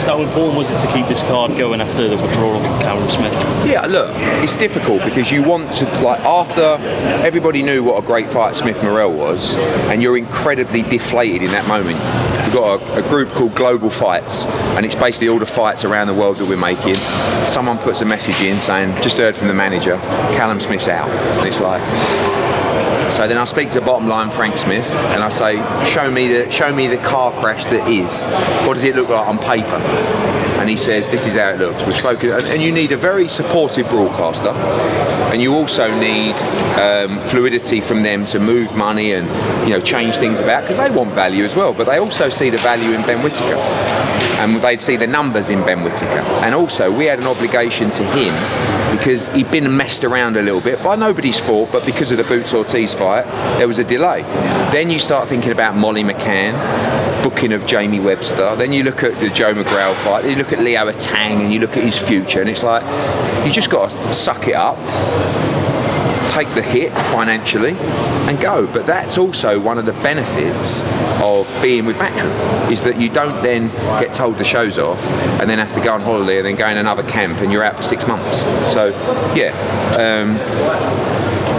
start with Paul? Was it to keep this card going after the withdrawal from Callum Smith? Yeah, look, it's difficult because you want to, like, after everybody knew what a great fight Smith Morrell was, and you're incredibly deflated in that moment. We've got a group called Global Fights, and it's basically all the fights around the world that we're making. Someone puts a message in saying, just heard from the manager, Callum Smith's out. And it's like, so then I speak to bottom line Frank Smith and I say, show me the car crash that is. What does it look like on paper? And he says, this is how it looks. We've spoken, and you need a very supportive broadcaster, and you also need fluidity from them to move money and, you know, change things about, because they want value as well, but they also see the value in Ben Whittaker, and they see the numbers in Ben Whittaker. And also we had an obligation to him because he'd been messed around a little bit by nobody's fault, but because of the Boots Ortiz fight there was a delay. Then you start thinking about Molly McCann, booking of Jamie Webster, then you look at the Joe McGrail fight, then you look at Leo Tang, and you look at his future, and it's like, you just got to suck it up, take the hit financially and go. But that's also one of the benefits of being with Matchroom, is that you don't then get told the show's off and then have to go on holiday and then go in another camp and you're out for 6 months. So yeah,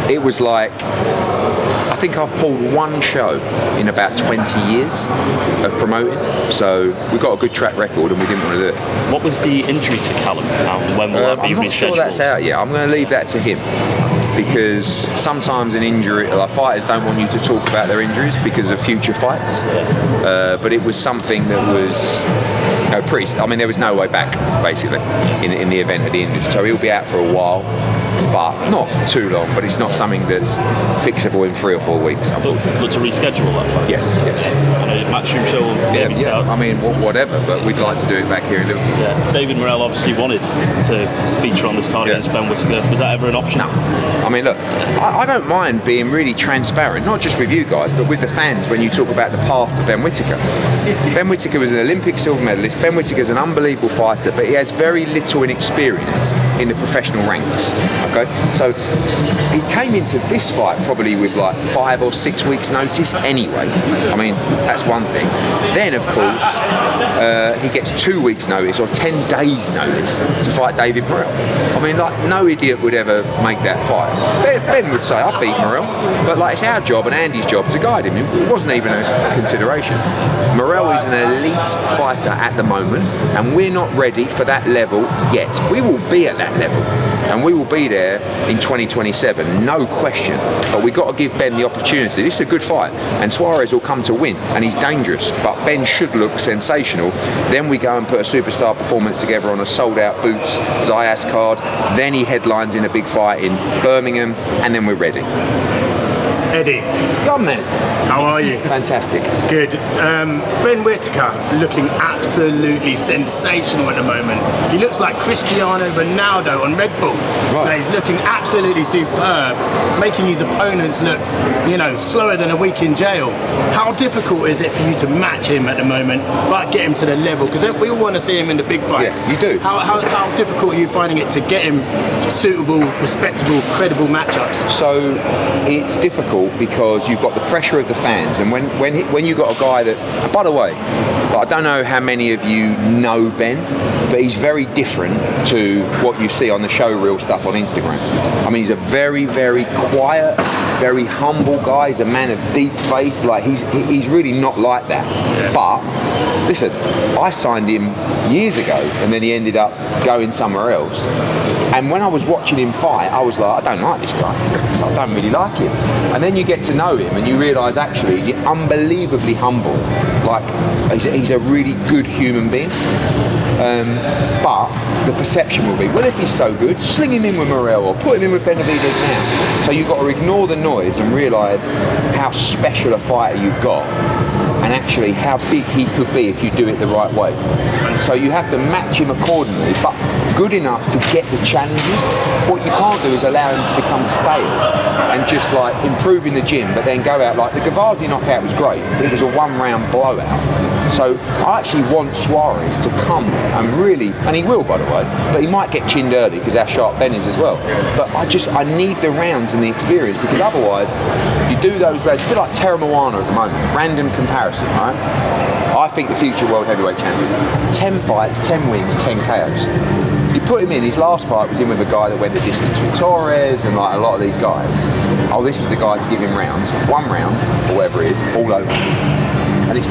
it was like, I think I've pulled one show in about 20 years of promoting, so we've got a good track record and we didn't want to do it. What was the injury to Callum? When will that be rescheduled? I'm not sure that's out yet. I'm going to leave that to him, because sometimes an injury, like, fighters don't want you to talk about their injuries because of future fights. But it was something that was, you know, pretty. I mean, there was no way back basically in the event of the injury, so he'll be out for a while. But not too long, but it's not something that's fixable in 3 or 4 weeks. Look to reschedule that fight? Yes. Matchroom show will yeah. I mean, whatever, but we'd like to do it back here in Liverpool. Yeah. David Morrell obviously wanted to feature on this card against Ben Whittaker. Was that ever an option? No. I mean, look, I don't mind being really transparent, not just with you guys, but with the fans when you talk about the path for Ben Whittaker. Ben Whittaker was an Olympic silver medalist. Ben Whittaker's an unbelievable fighter, but he has very little experience in the professional ranks. Okay, so he came into this fight probably with like 5 or 6 weeks notice anyway. I mean, that's one thing. Then of course he gets 2 weeks notice or 10 days notice to fight David Morrell. I mean, like, no idiot would ever make that fight. Ben would say, I beat Morrell, but like, it's our job and Andy's job to guide him. It wasn't even a consideration. Morrell is an elite fighter at the moment, and we're not ready for that level yet. We will be at that level, and we will be there in 2027, no question. But we've got to give Ben the opportunity. This is a good fight, and Suarez will come to win, and he's dangerous, but Ben should look sensational. Then we go and put a superstar performance together on a sold-out Boots Zayas card. Then he headlines in a big fight in Birmingham, and then we're ready. Eddie. Done, man. How are you? Fantastic. Good. Ben Whittaker looking absolutely sensational at the moment. He looks like Cristiano Ronaldo on Red Bull. Right. He's looking absolutely superb, making his opponents look, you know, slower than a week in jail. How difficult is it for you to match him at the moment, but get him to the level? Because we all want to see him in the big fights. Yes, you do. How difficult are you finding it to get him suitable, respectable, credible matchups? So it's difficult because you've got the pressure of the fans, and when you've got a guy that's, by the way, I don't know how many of you know Ben, but he's very different to what you see on the showreel stuff on Instagram. I mean, he's a very, very quiet, very humble guy. He's a man of deep faith. Like, he's really not like that. Yeah. But listen, I signed him years ago, and then he ended up going somewhere else. And when I was watching him fight, I was like, I don't like this guy. I don't really like him. And then you get to know him, and you realise actually he's unbelievably humble. Like, he's a really good human being. But the perception will be, well, if he's so good, sling him in with Morrell or put him in with Benavidez now. So you've got to ignore the noise and realise how special a fighter you've got, and actually how big he could be if you do it the right way. So you have to match him accordingly, but good enough to get the challenges. What you can't do is allow him to become stale and just like improve in the gym, but then go out. Like the Gavazi knockout was great, but it was a 1-round blowout. So I actually want Suarez to come and really, and he will, by the way, but he might get chinned early because how sharp Ben is as well. But I need the rounds and the experience, because otherwise you do those rounds, a bit like Terra Moana at the moment, random comparison. Tyson, right? I think the future world heavyweight champion. 10 fights, 10 wins, 10 KOs. You put him in, his last fight was in with a guy that went the distance with Suarez and like a lot of these guys. Oh, this is the guy to give him rounds, 1 round, or whatever it is, all over. And it's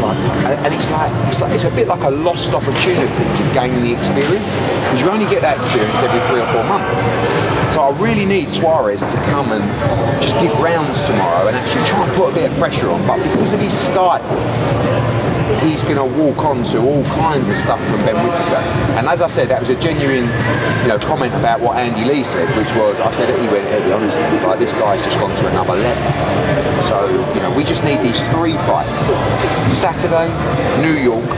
a bit like a lost opportunity to gain the experience, because you only get that experience every 3 or 4 months. So I really need Suarez to come and just give rounds tomorrow and actually try and put a bit of pressure on. But because of his style, he's going to walk on to all kinds of stuff from Ben Whittaker. And as I said, that was a genuine, comment about what Andy Lee said, which was, I said, Eddie, honestly, like, this guy's just gone to another level. So, we just need these 3 fights. Saturday, New York,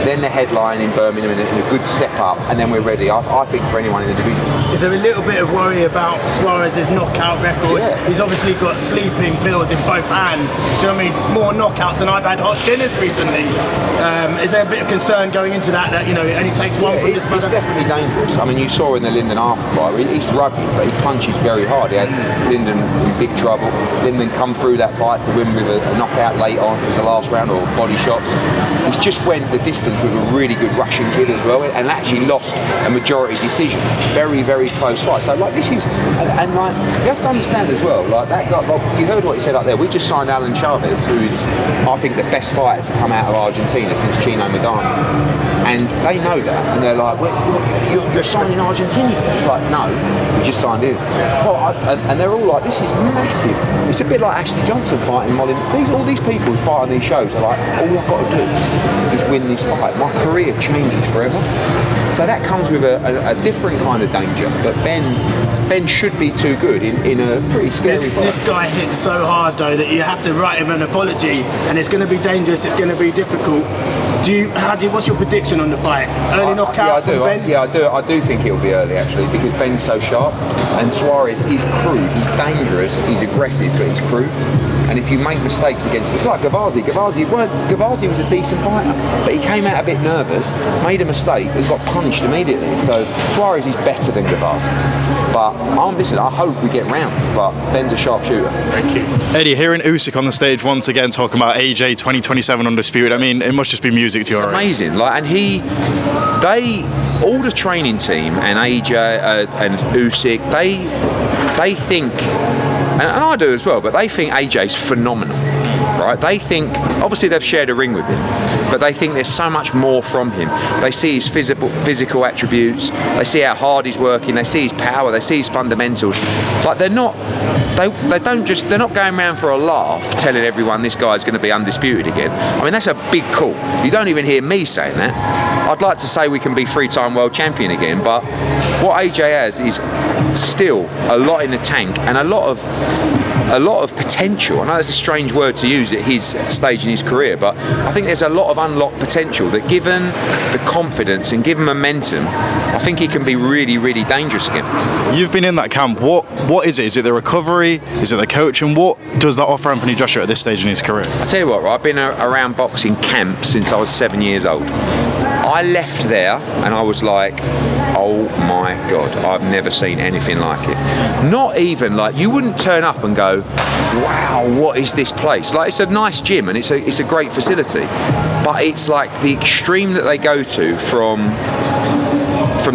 then the headline in Birmingham, and a good step up, and then we're ready, I think, for anyone in the division. Is there a little bit of worry about Suarez's knockout record? Yeah. He's obviously got sleeping pills in both hands. Do you know what I mean? More knockouts than I've had hot dinners recently. Is there a bit of concern going into that it only takes one from this brother? It's definitely dangerous. I mean, you saw in the Lyndon Arthur fight, he's rugged, but he punches very hard. He had Lyndon in big trouble. Lyndon come through that fight to win with a knockout late on. It was the last round, or body shots. He's just went the distance with a really good Russian kid as well, and actually lost a majority decision. Very, very close fight. So this is, and you have to understand as well, that guy, you heard what he said up there. We just signed Alan Chavez, who is, I think, the best fighter to come out of Argentina since Chino Madani. And they know that, and they're like, you're signing Argentinians. It's like, no, we just signed in. And they're all like, this is massive. It's a bit like Ashley Johnson fighting Molly. All these people who fight on these shows are like, all I've got to do is win this fight. My career changes forever. So that comes with a different kind of danger. But Ben should be too good in a pretty scary fight. This guy hits so hard though that you have to write him an apology, and it's going to be dangerous. It's going to be difficult. What's your prediction on the fight? Early knockout from Ben? I do think it'll be early actually, because Ben's so sharp, and Suarez is crude. He's dangerous. He's aggressive, but he's crude. And if you make mistakes against, it's like Gavazi. Gavazi was a decent fighter, but he came out a bit nervous, made a mistake, and got punished immediately. So Suarez is better than Gavazi. But I hope we get rounds. But Ben's a sharp shooter. Thank you, Eddie. Hearing Usyk on the stage once again talking about AJ 2027 undisputed. I mean, it must just be music to your ears. Amazing. All the training team and AJ and Usyk, they think. And I do as well, but they think AJ's phenomenal, right? They think, obviously they've shared a ring with him, but they think there's so much more from him. They see his physical attributes, they see how hard he's working, they see his power, they see his fundamentals. Like they're not going around for a laugh telling everyone this guy's going to be undisputed again. I mean, that's a big call. You don't even hear me saying that. I'd like to say we can be 3-time world champion again, but what AJ has is still a lot in the tank and a lot of potential. I know that's a strange word to use at his stage in his career, but I think there's a lot of unlocked potential that, given the confidence and given momentum, I think he can be really, really dangerous again. You've been in that camp. What is it? Is it the recovery? Is it the coach? And what does that offer Anthony Joshua at this stage in his career? I tell you what, right, I've been around boxing camps since I was 7 years old. I left there and I was like, oh my God, I've never seen anything like it. Not even like, you wouldn't turn up and go, wow, what is this place? Like, it's a nice gym and it's a great facility, but it's like the extreme that they go to from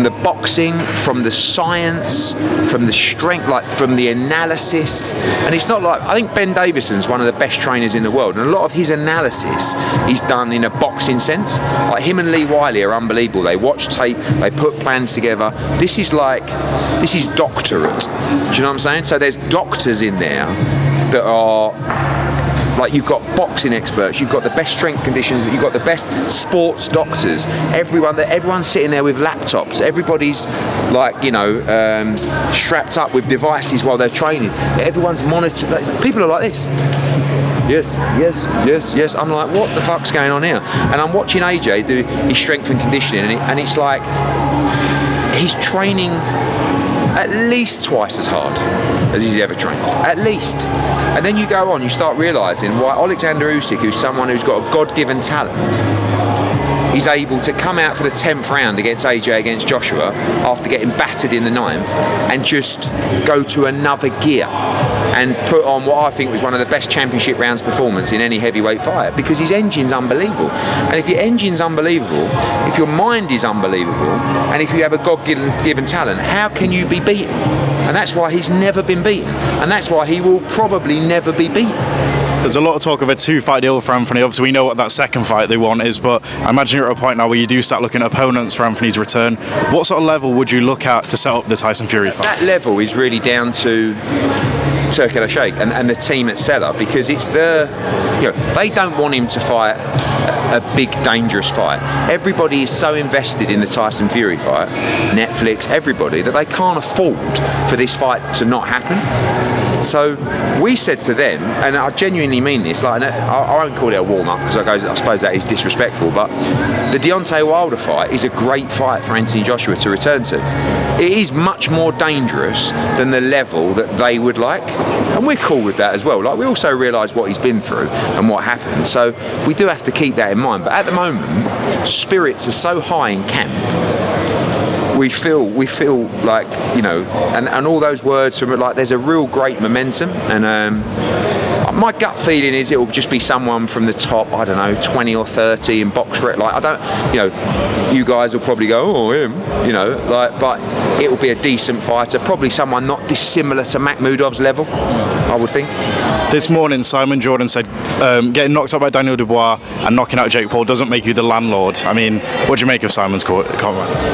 the boxing, from the science, from the strength, like from the analysis. And it's not like, I think Ben Davison's one of the best trainers in the world, and a lot of his analysis is done in a boxing sense. Like him and Lee Wiley are unbelievable. They watch tape, they put plans together. This is doctorate. Do you know what I'm saying? So there's doctors in there that are, like, you've got boxing experts, you've got the best strength conditions, you've got the best sports doctors, everyone's sitting there with laptops, everybody's like, strapped up with devices while they're training, everyone's monitored. People are like this. Yes. I'm like, what the fuck's going on here? And I'm watching AJ do his strength and conditioning, and it's like he's training at least twice as hard as he's ever trained, at least. And then you go on, you start realising why Alexander Usyk, who's someone who's got a God-given talent, is able to come out for the 10th round against AJ against Joshua after getting battered in the 9th and just go to another gear and put on what I think was one of the best championship rounds performance in any heavyweight fight, because his engine's unbelievable. And if your engine's unbelievable, if your mind is unbelievable, and if you have a God-given talent, how can you be beaten? And that's why he's never been beaten, and that's why he will probably never be beaten. There's a lot of talk of a 2-fight deal for Anthony. Obviously, we know what that second fight they want is, but I imagine you're at a point now where you do start looking at opponents for Anthony's return. What sort of level would you look at to set up the Tyson Fury fight? That level is really down to Turki Al-Sheikh and the team at Seller, because it's they don't want him to fight a big dangerous fight. Everybody is so invested in the Tyson Fury fight, Netflix, everybody, that they can't afford for this fight to not happen. So we said to them, and I genuinely mean this, like, I won't call it a warm-up because I suppose that is disrespectful, but the Deontay Wilder fight is a great fight for Anthony Joshua to return to. It is much more dangerous than the level that they would like, and we're cool with that as well. Like, we also realise what he's been through and what happened, so we do have to keep that in mind. But at the moment, spirits are so high in camp. We feel like, and all those words from, like, there's a real great momentum, and my gut feeling is it will just be someone from the top, I don't know, 20 or 30 in box rec. Like, I don't, you guys will probably go, oh, him, but it will be a decent fighter, probably someone not dissimilar to Makhmudov's level, I would think. This morning, Simon Jordan said getting knocked out by Daniel Dubois and knocking out Jake Paul doesn't make you the landlord. I mean, what do you make of Simon's comments?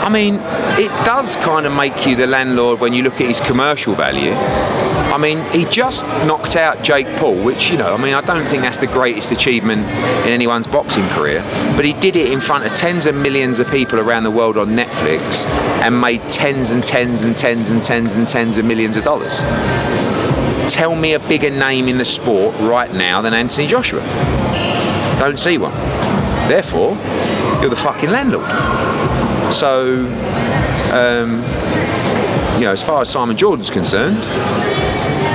I mean, it does kind of make you the landlord when you look at his commercial value. I mean, he just knocked out Jake Paul, which, I don't think that's the greatest achievement in anyone's boxing career, but he did it in front of tens of millions of people around the world on Netflix and made tens and tens and tens and tens and tens of millions of dollars. Tell me a bigger name in the sport right now than Anthony Joshua. Don't see one. Therefore, you're the fucking landlord. So, as far as Simon Jordan's concerned,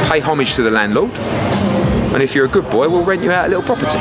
pay homage to the landlord, and if you're a good boy, we'll rent you out a little property.